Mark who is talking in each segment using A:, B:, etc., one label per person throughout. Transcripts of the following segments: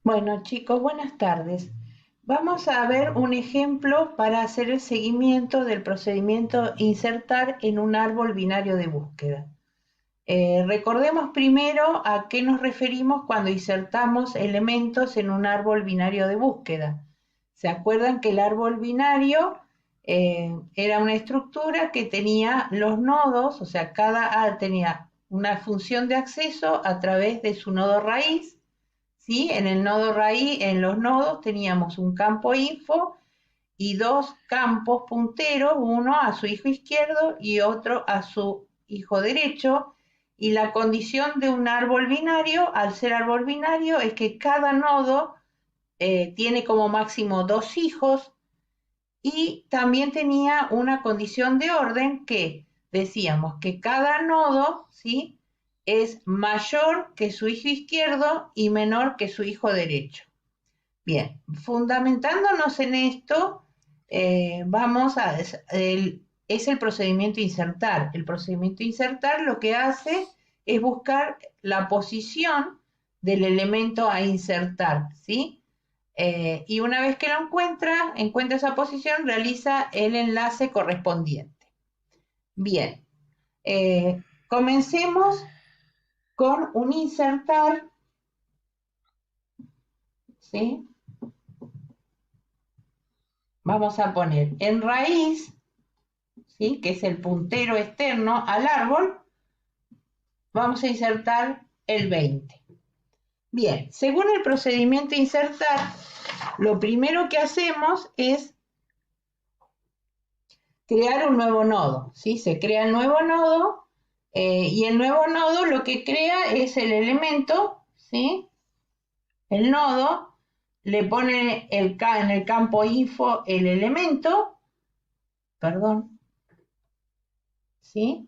A: Bueno, chicos, buenas tardes. Vamos a ver un ejemplo para hacer el seguimiento del procedimiento insertar en un árbol binario de búsqueda. Recordemos primero a qué nos referimos cuando insertamos elementos en un árbol binario de búsqueda. ¿Se acuerdan que el árbol binario era una estructura que tenía los nodos, o sea, tenía una función de acceso a través de su nodo raíz? ¿Sí? En el nodo raíz, en los nodos teníamos un campo info y dos campos punteros, uno a su hijo izquierdo y otro a su hijo derecho. Y la condición de un árbol binario, al ser árbol binario, es que cada nodo tiene como máximo dos hijos y también tenía una condición de orden que decíamos que cada nodo, ¿sí?, es mayor que su hijo izquierdo y menor que su hijo derecho. Bien, fundamentándonos en esto, es el procedimiento insertar. El procedimiento insertar lo que hace es buscar la posición del elemento a insertar, ¿sí? Y una vez que lo encuentra esa posición, realiza el enlace correspondiente. Bien, comencemos con un insertar, ¿sí? Vamos a poner en raíz, ¿sí?, que es el puntero externo al árbol, vamos a insertar el 20. Bien, según el procedimiento insertar, lo primero que hacemos es crear un nuevo nodo, ¿sí? Se crea el nuevo nodo y el nuevo nodo lo que crea es el elemento, ¿sí? El nodo le pone en el campo info el elemento, perdón, ¿sí?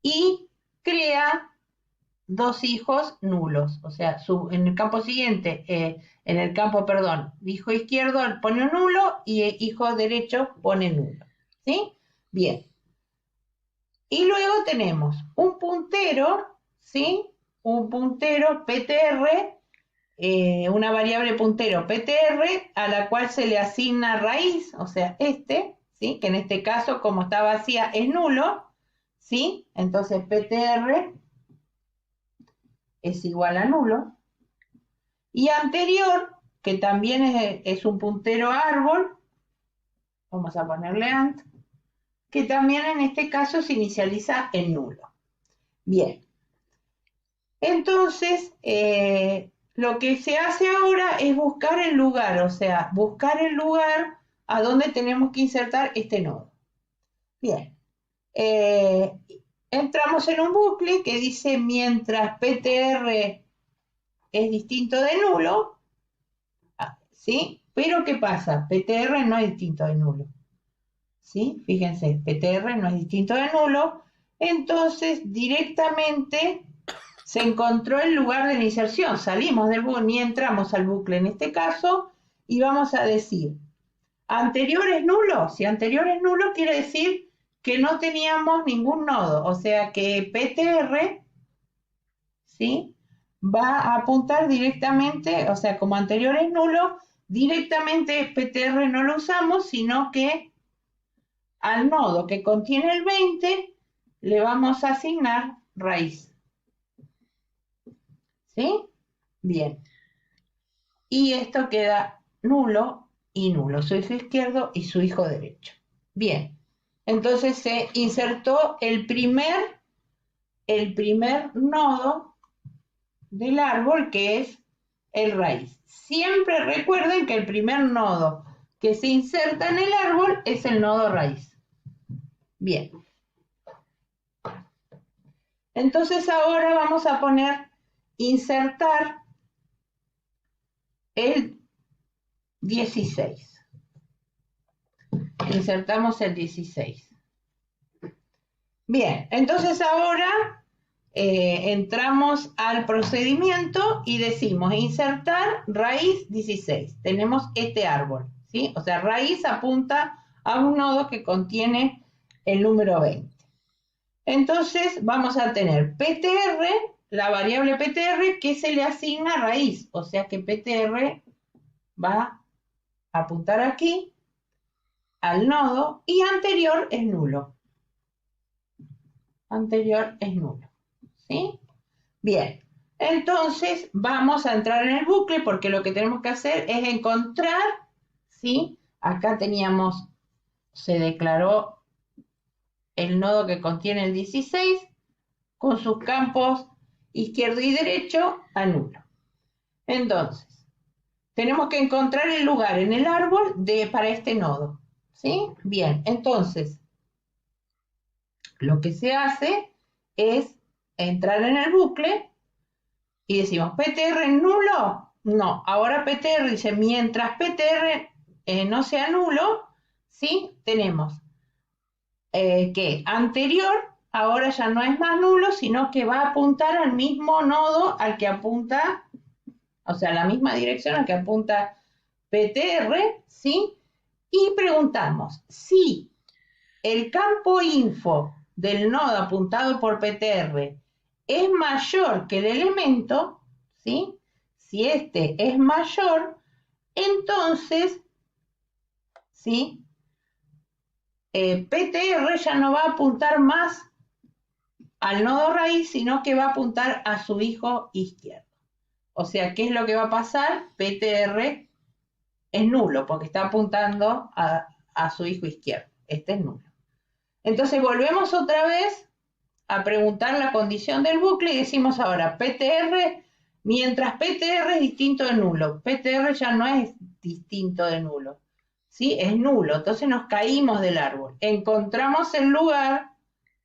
A: Y crea dos hijos nulos, o sea, en el campo siguiente, hijo izquierdo pone un nulo y hijo derecho pone nulo, ¿sí? Bien. Y luego tenemos un puntero, ¿sí? Un puntero PTR, una variable puntero PTR a la cual se le asigna raíz, o sea, ¿sí?, que en este caso, como está vacía, es nulo, ¿sí? Entonces PTR es igual a nulo. Y anterior, que también es un puntero árbol, vamos a ponerle ant, que también en este caso se inicializa en nulo. Bien, entonces lo que se hace ahora es buscar el lugar, o sea, buscar el lugar a donde tenemos que insertar este nodo. Bien, entramos en un bucle que dice mientras PTR es distinto de nulo, ¿sí? Pero ¿qué pasa? PTR no es distinto de nulo, ¿sí? Fíjense, PTR no es distinto de nulo, entonces directamente se encontró el lugar de la inserción. Salimos del bucle, ni entramos al bucle en este caso, y vamos a decir, anterior es nulo. Si anterior es nulo, quiere decir que no teníamos ningún nodo, o sea que PTR, ¿sí?, va a apuntar directamente, o sea, como anterior es nulo, directamente PTR no lo usamos, sino que al nodo que contiene el 20 le vamos a asignar raíz. ¿Sí? Bien. Y esto queda nulo y nulo, su hijo izquierdo y su hijo derecho. Bien. Entonces se insertó el primer nodo del árbol, que es el raíz. Siempre recuerden que el primer nodo que se inserta en el árbol es el nodo raíz. Bien. Entonces ahora vamos a poner insertar el 16. Insertamos el 16. Bien, entonces ahora entramos al procedimiento y decimos insertar raíz 16. Tenemos este árbol, ¿sí? O sea, raíz apunta a un nodo que contiene el número 20. Entonces vamos a tener PTR, la variable PTR que se le asigna raíz, o sea que PTR va a apuntar aquí al nodo y anterior es nulo. Anterior es nulo, ¿sí? Bien, entonces vamos a entrar en el bucle porque lo que tenemos que hacer es encontrar, ¿sí? Acá teníamos, se declaró el nodo que contiene el 16 con sus campos izquierdo y derecho a nulo. Entonces, tenemos que encontrar el lugar en el árbol para este nodo, ¿sí? Bien, entonces, lo que se hace es entrar en el bucle y decimos, ¿PTR es nulo? No, ahora PTR dice, mientras PTR no sea nulo, ¿sí? Tenemos que anterior ahora ya no es más nulo, sino que va a apuntar al mismo nodo al que apunta, o sea, la misma dirección al que apunta PTR, ¿sí? Y preguntamos si el campo info del nodo apuntado por PTR es mayor que el elemento, ¿sí? Si este es mayor, entonces, ¿sí? PTR ya no va a apuntar más al nodo raíz, sino que va a apuntar a su hijo izquierdo. O sea, ¿qué es lo que va a pasar? PTR es nulo, porque está apuntando a su hijo izquierdo. Este es nulo. Entonces volvemos otra vez a preguntar la condición del bucle y decimos ahora PTR, mientras PTR es distinto de nulo. PTR ya no es distinto de nulo, ¿sí? Es nulo, entonces nos caímos del árbol. Encontramos el lugar,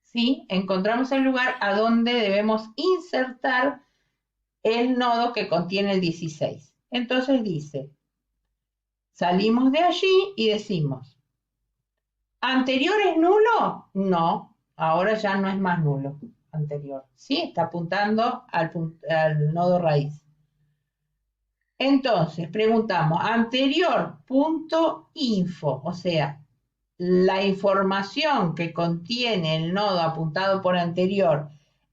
A: ¿sí? Encontramos el lugar a donde debemos insertar el nodo que contiene el 16. Entonces dice, salimos de allí y decimos, ¿anterior es nulo? No, ahora ya no es más nulo. Anterior, ¿sí? Está apuntando al nodo raíz. Entonces, preguntamos, anterior.info, o sea, la información que contiene el nodo apuntado por anterior,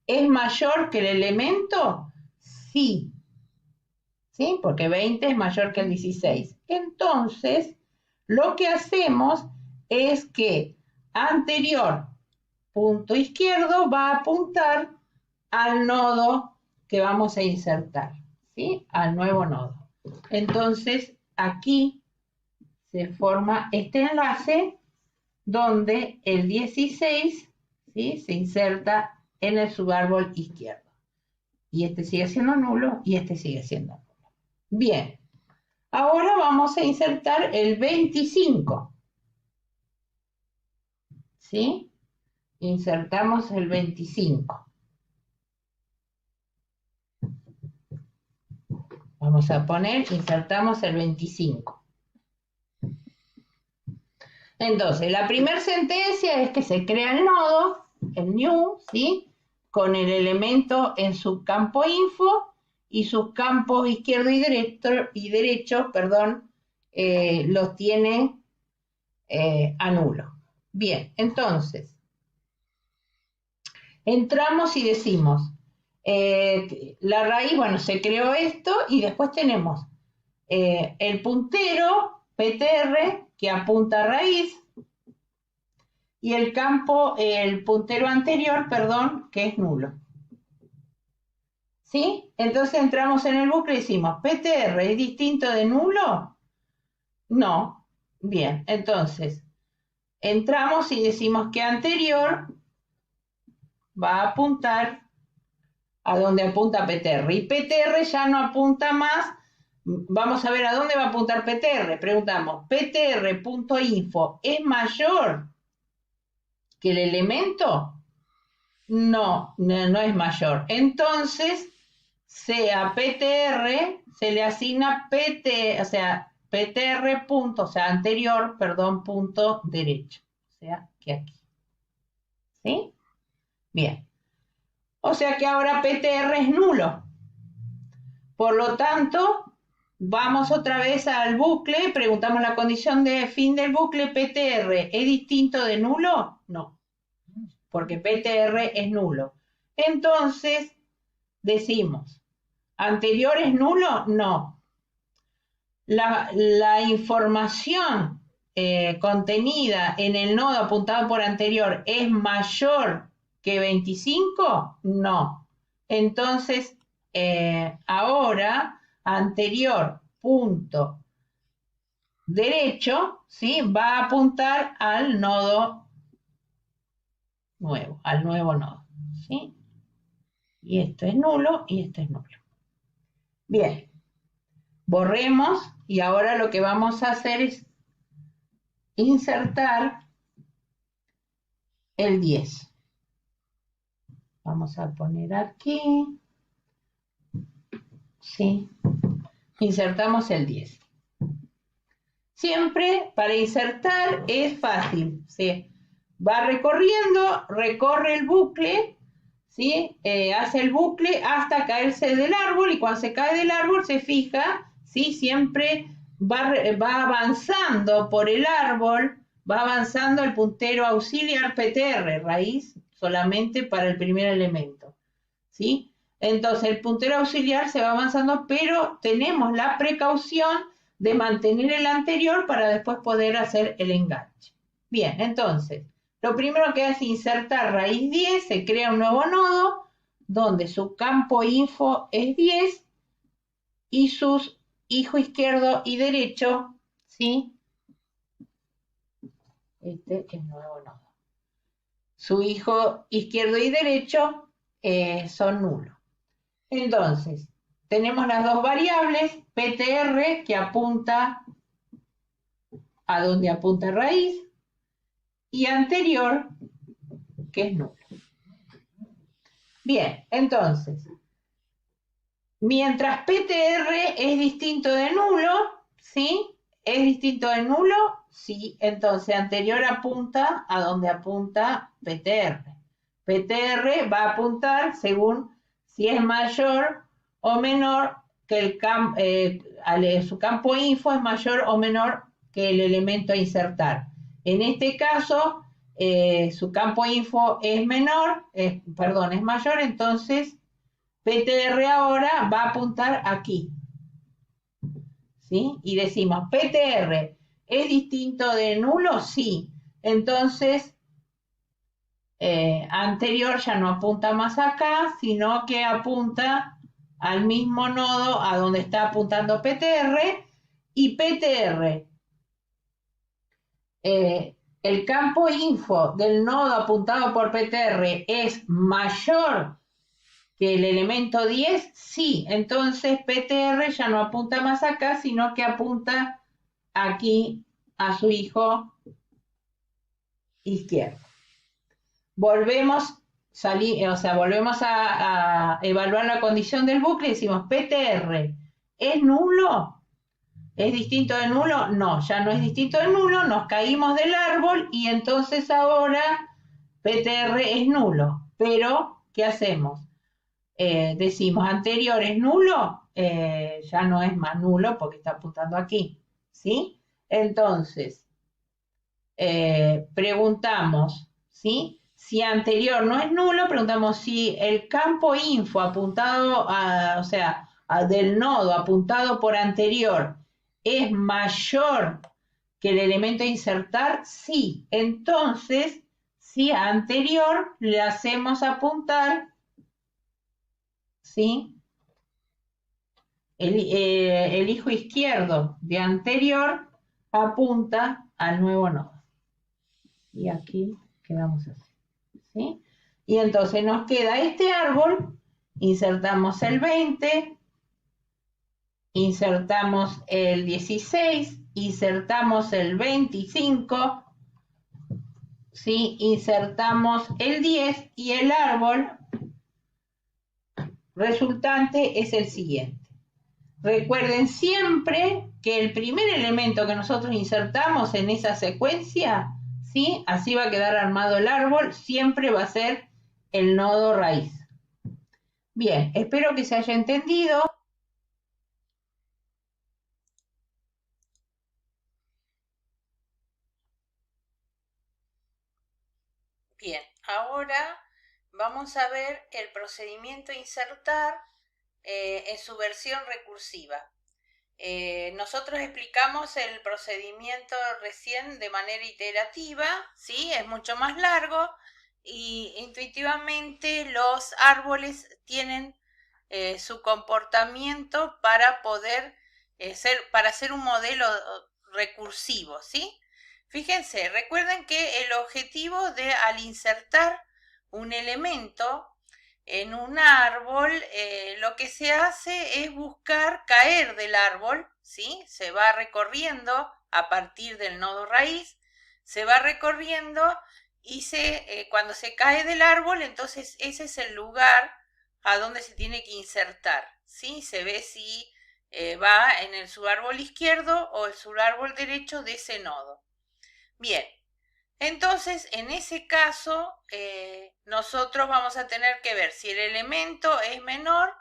A: ¿es mayor que el elemento? Sí. ¿Sí? Porque 20 es mayor que el 16. Entonces, lo que hacemos es que anterior punto izquierdo va a apuntar al nodo que vamos a insertar, ¿sí? Al nuevo nodo. Entonces, aquí se forma este enlace donde el 16, ¿sí? Se inserta en el subárbol izquierdo. Y este sigue siendo nulo y este sigue siendo nulo. Bien, ahora vamos a insertar el 25, ¿sí? Insertamos el 25. Vamos a poner, insertamos el 25. Entonces, la primera sentencia es que se crea el nodo, el new, ¿sí? Con el elemento en su campo info y sus campos izquierdo y derecho, los tiene a nulo. Bien, entonces, entramos y decimos, la raíz, bueno, se creó esto y después tenemos el puntero PTR que apunta a raíz y el puntero anterior, que es nulo. ¿Sí? Entonces entramos en el bucle y decimos, ¿PTR es distinto de nulo? No. Bien, entonces entramos y decimos que anterior va a apuntar a donde apunta PTR. Y PTR ya no apunta más. Vamos a ver a dónde va a apuntar PTR. Preguntamos, ¿PTR.info es mayor que el elemento? No, no es mayor. Entonces, sea PTR, se le asigna o sea, PTR punto, o sea, anterior, perdón, punto derecho. O sea, que aquí. ¿Sí? Bien. O sea que ahora PTR es nulo. Por lo tanto, vamos otra vez al bucle, preguntamos la condición de fin del bucle, PTR, ¿es distinto de nulo? No, porque PTR es nulo. Entonces, decimos, ¿anterior es nulo? No. La información contenida en el nodo apuntado por anterior es mayor que 25? No. Entonces, ahora, anterior punto derecho, ¿sí? Va a apuntar al nodo nuevo, al nuevo nodo, ¿sí? Y esto es nulo y esto es nulo. Bien, borremos y ahora lo que vamos a hacer es insertar el 10. Vamos a poner aquí, ¿sí? Insertamos el 10. Siempre para insertar es fácil, ¿sí? Va recorriendo, recorre el bucle, ¿sí? Hace el bucle hasta caerse del árbol y cuando se cae del árbol se fija, ¿sí? Siempre va avanzando por el árbol, va avanzando el puntero auxiliar PTR, raíz solamente para el primer elemento, ¿sí? Entonces el puntero auxiliar se va avanzando, pero tenemos la precaución de mantener el anterior para después poder hacer el enganche. Bien, entonces, lo primero que hace es insertar raíz 10, se crea un nuevo nodo, donde su campo info es 10 y sus hijo izquierdo y derecho, ¿sí? Este es el nuevo nodo. Su hijo izquierdo y derecho son nulos. Entonces, tenemos las dos variables, PTR, que apunta a donde apunta raíz, y anterior, que es nulo. Bien, entonces, mientras PTR es distinto de nulo, ¿sí? ¿Es distinto de nulo? Sí, entonces anterior apunta a donde apunta PTR. PTR va a apuntar según si es mayor o menor que su campo info es mayor o menor que el elemento a insertar. En este caso, su campo info es es mayor, entonces PTR ahora va a apuntar aquí, ¿sí? Y decimos, PTR, ¿es distinto de nulo? Sí. Entonces, anterior ya no apunta más acá, sino que apunta al mismo nodo a donde está apuntando PTR, y PTR, el campo info del nodo apuntado por PTR es mayor que el elemento 10, sí, entonces PTR ya no apunta más acá, sino que apunta aquí a su hijo izquierdo. Volvemos, volvemos a evaluar la condición del bucle y decimos, PTR, ¿es nulo? ¿Es distinto de nulo? No, ya no es distinto de nulo, nos caímos del árbol y entonces ahora PTR es nulo. Pero, ¿qué hacemos? Decimos anterior es nulo, ya no es más nulo porque está apuntando aquí, ¿sí? Entonces, preguntamos, ¿sí? Si anterior no es nulo, preguntamos si el campo info apuntado del nodo apuntado por anterior es mayor que el elemento a insertar, sí. Entonces, si a anterior le hacemos apuntar, ¿sí? El hijo izquierdo de anterior apunta al nuevo nodo. Y aquí quedamos así, ¿sí? Y entonces nos queda este árbol, insertamos el 20, insertamos el 16, insertamos el 25, ¿sí? Insertamos el 10 y el árbol resultante es el siguiente. Recuerden siempre que el primer elemento que nosotros insertamos en esa secuencia, ¿sí? Así va a quedar armado el árbol, siempre va a ser el nodo raíz. Bien, espero que se haya entendido. Bien, ahora vamos a ver el procedimiento insertar en su versión recursiva. Nosotros explicamos el procedimiento recién de manera iterativa, ¿sí? Es mucho más largo y intuitivamente los árboles tienen su comportamiento para poder para hacer un modelo recursivo, ¿sí? Fíjense, recuerden que el objetivo al insertar un elemento en un árbol, lo que se hace es buscar caer del árbol, ¿sí? Se va recorriendo a partir del nodo raíz, se va recorriendo y cuando se cae del árbol, entonces ese es el lugar a donde se tiene que insertar, ¿sí? Se ve si va en el subárbol izquierdo o el subárbol derecho de ese nodo. Bien, entonces, en ese caso, nosotros vamos a tener que ver si el elemento es menor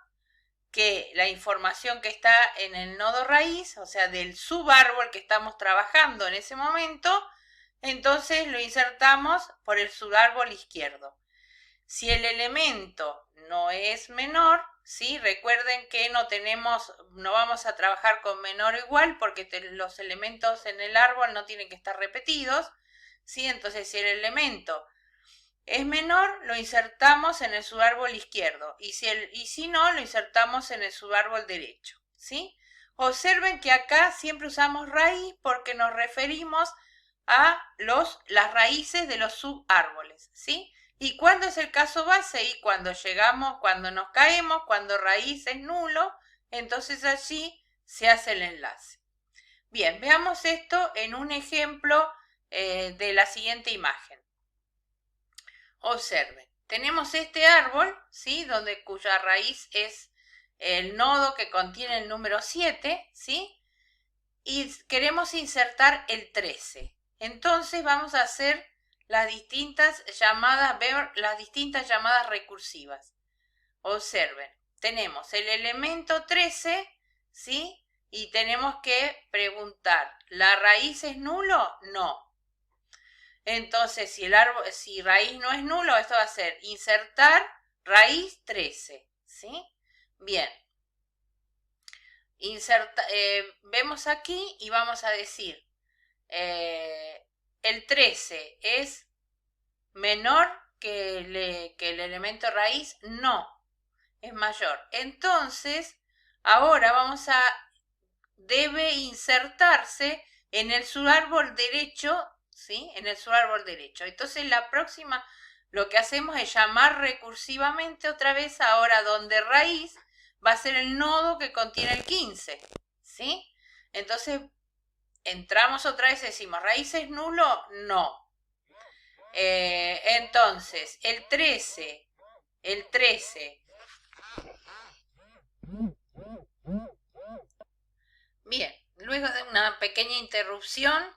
A: que la información que está en el nodo raíz, o sea, del subárbol que estamos trabajando en ese momento, entonces lo insertamos por el subárbol izquierdo. Si el elemento no es menor, ¿sí? Recuerden que no vamos a trabajar con menor o igual porque los elementos en el árbol no tienen que estar repetidos, ¿sí? Entonces, si el elemento es menor, lo insertamos en el subárbol izquierdo y si no, lo insertamos en el subárbol derecho, ¿sí? Observen que acá siempre usamos raíz porque nos referimos a las raíces de los subárboles, ¿sí? ¿Y cuándo es el caso base? Y cuando nos caemos, cuando raíz es nulo, entonces allí se hace el enlace. Bien, veamos esto en un ejemplo de la siguiente imagen. Observen, tenemos este árbol, ¿sí? Cuya raíz es el nodo que contiene el número 7, ¿sí? Y queremos insertar el 13. Entonces vamos a hacer ver las distintas llamadas recursivas. Observen, tenemos el elemento 13, ¿sí? Y tenemos que preguntar, ¿la raíz es nulo? No. Entonces, si raíz no es nulo, esto va a ser insertar raíz 13, ¿sí? Bien. Vemos aquí y vamos a decir, el 13 es menor que el elemento raíz, no, es mayor. Entonces, ahora debe insertarse en el subárbol derecho, ¿sí? En el subárbol derecho. Entonces, la próxima, lo que hacemos es llamar recursivamente otra vez ahora donde raíz va a ser el nodo que contiene el 15, ¿sí? Entonces, entramos otra vez y decimos, ¿raíz es nulo? No. Entonces, el 13. Bien, luego de una pequeña interrupción,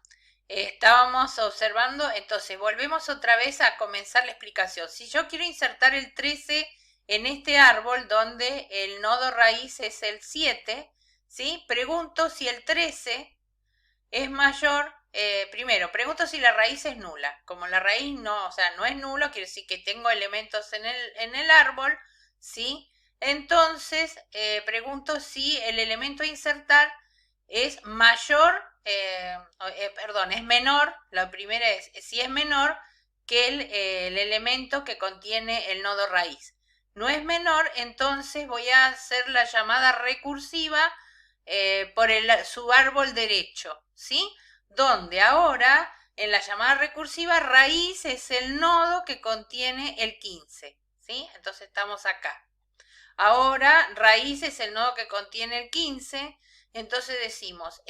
A: estábamos observando, entonces volvemos otra vez a comenzar la explicación. Si yo quiero insertar el 13 en este árbol donde el nodo raíz es el 7, ¿sí? Pregunto si el 13 es mayor, primero, pregunto si la raíz es nula. Como la raíz no es nulo, quiere decir que tengo elementos en el árbol, ¿sí? Entonces, pregunto si el elemento a insertar es mayor, es menor, la primera es si es menor que el elemento que contiene el nodo raíz. No es menor, entonces voy a hacer la llamada recursiva por el subárbol derecho, ¿sí? Donde ahora, en la llamada recursiva, raíz es el nodo que contiene el 15, ¿sí? Entonces estamos acá. Ahora, raíz es el nodo que contiene el 15, entonces decimos,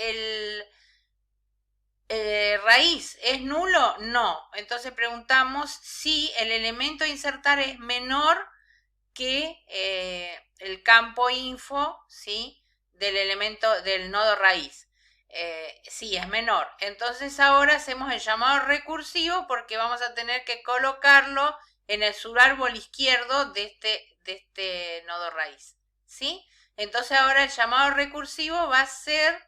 A: ¿raíz es nulo? No. Entonces preguntamos si el elemento a insertar es menor que el campo info, ¿sí? Del nodo raíz. Sí, es menor. Entonces ahora hacemos el llamado recursivo porque vamos a tener que colocarlo en el subárbol izquierdo de este nodo raíz, ¿sí? Entonces ahora el llamado recursivo va a ser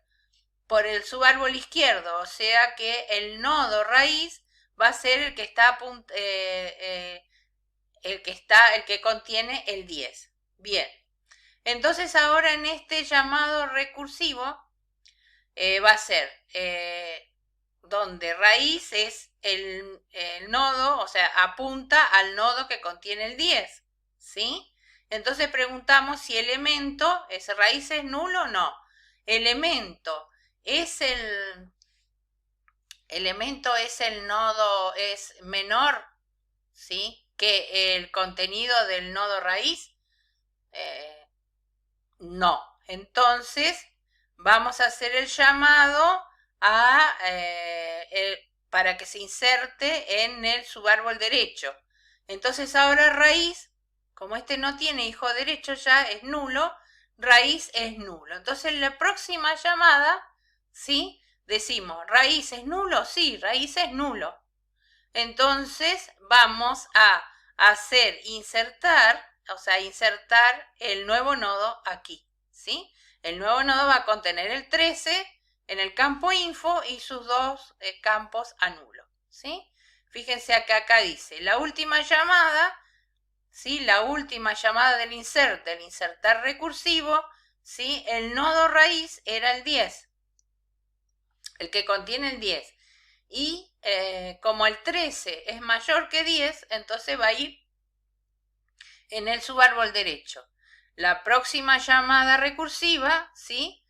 A: por el subárbol izquierdo, o sea que el nodo raíz va a ser el que está el que contiene el 10. Bien. Entonces ahora en este llamado recursivo va a ser donde raíz es el nodo, o sea, apunta al nodo que contiene el 10, ¿sí? Entonces preguntamos si elemento, ¿es raíz es nulo o no? Elemento es el nodo, es menor, ¿sí? Que el contenido del nodo raíz. No. Entonces vamos a hacer el llamado para que se inserte en el subárbol derecho. Entonces ahora raíz, como este no tiene hijo derecho ya, es nulo, raíz es nulo. Entonces en la próxima llamada, ¿sí? Decimos, ¿raíz es nulo? Sí, raíz es nulo. Entonces vamos a hacer insertar el nuevo nodo aquí, ¿sí? El nuevo nodo va a contener el 13 en el campo info y sus dos campos a nulo, ¿sí? Fíjense que acá dice, la última llamada, ¿sí? La última llamada del insertar recursivo, ¿sí? El nodo raíz era el 10, el que contiene el 10. Y como el 13 es mayor que 10, entonces va a ir en el subárbol derecho. La próxima llamada recursiva, ¿sí?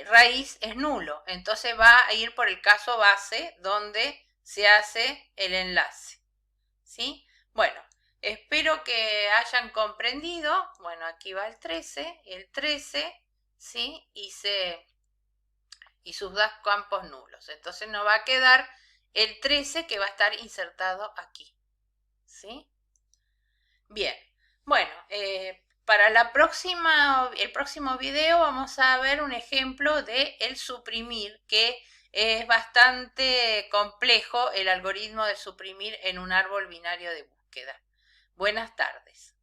A: Raíz es nulo, entonces va a ir por el caso base donde se hace el enlace, ¿sí? Bueno, espero que hayan comprendido. Bueno, aquí va el 13, ¿sí? Y sus dos campos nulos. Entonces nos va a quedar el 13 que va a estar insertado aquí, ¿sí? Bien, bueno, para el próximo video vamos a ver un ejemplo de el suprimir, que es bastante complejo el algoritmo de suprimir en un árbol binario de búsqueda. Buenas tardes.